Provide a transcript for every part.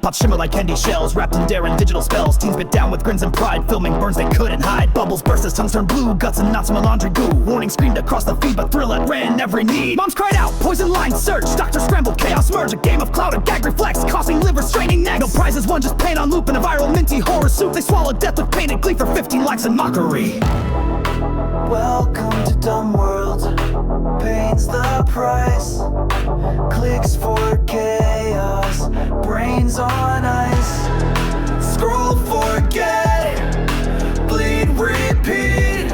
Pop shimmer like candy shells, wrapped in daring digital spells. Teens bit down with grins and pride, filming burns they couldn't hide. Bubbles burst as tongues turn blue, guts and knots from a laundry goo. Warning screamed across the feed, but thrill outran every need. Moms cried out, poison lines surged, doctors scrambled, chaos merged. A game of clout and gag reflex, causing liver straining necks. No prizes won, just pain on loop in a viral minty-horror soup. They swallowed death with pain and glee for 15 likes and mockery. Welcome to Dumbworld, pain's the price. Clicks for chaos, brains on ice. Scroll, forget, bleed, repeat.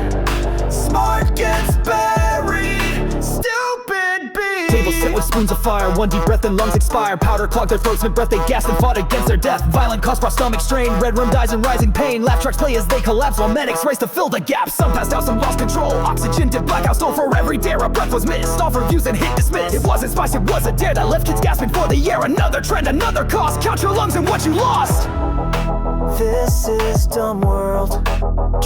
Smart gets buried, stupid beat. Tables sit with spoons of fire, one deep breath and lungs expire. Powder clogged their throats mid-breath, they gasped and fought against their death. Violent cause brought stomach strain, red room dies in rising pain. Laugh tracks play as they collapse while medics race to fill the gaps. Some passed out, some lost control, oxygen did blackout. Stole for every dare, a breath was missed. Off reviews and hit dismissed. It wasn't spice, it was a dare that left kids gasping for the air. Another trend, another cost, count your lungs and what you lost. This is Dumbworld,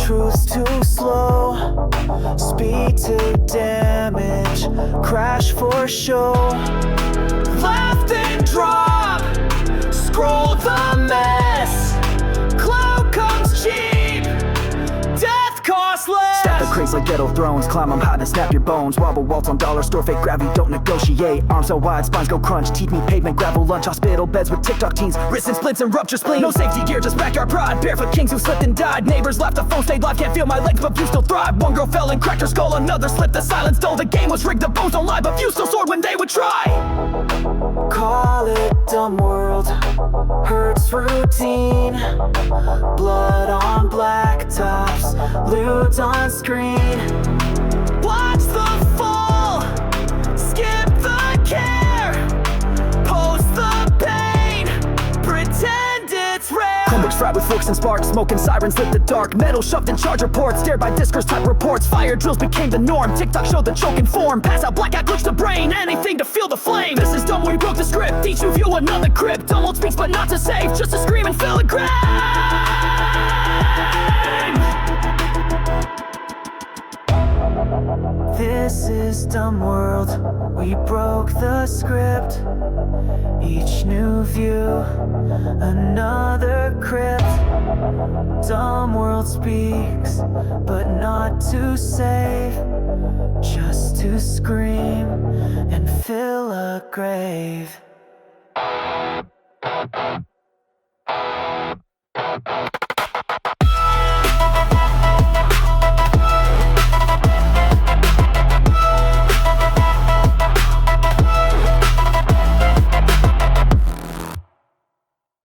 truth's too slow. Speed to damage, crash for show. Laugh then drop, scroll the mess. Clout comes cheap, death costs less. Stack the crates like ghetto thrones, climb them high to snap your bones. Wobble waltz on dollar store, fake gravity, don't negotiate. Arms so wide, spines go crunch, teeth meet pavement, gravel lunch. Hospital beds with TikTok teens, wrists and splits and rupture spleen. No safety gear, just backyard pride. Barefoot kings who slipped and died. Neighbors laughed, the phone stayed live. Can't feel my legs, but view still thrive. One girl fell and cracked her skull, another slipped. The silence dull, the game was rigged. The bones don't lie, but view still soared when they would try. Call it Dumbworld, hurts routine. Blood on blacktops, loot on screen. Watch the fall, skip the care, post the pain, pretend it's rare. Chromebooks fried with forks and sparks, smoke and sirens lit the dark. Metal shoved in charger ports, stared by discourse type reports. Fire drills became the norm, TikTok showed the choking form. Pass out, blackout, glitch the brain, anything to feel the flame. This is dumb, we broke the script, each of you another crypt. Dumbworld speaks but not to save, just to scream and fill a grave. This is Dumbworld, we broke the script. Each new view, another crypt. Dumbworld speaks, but not to save, just to scream and fill a grave.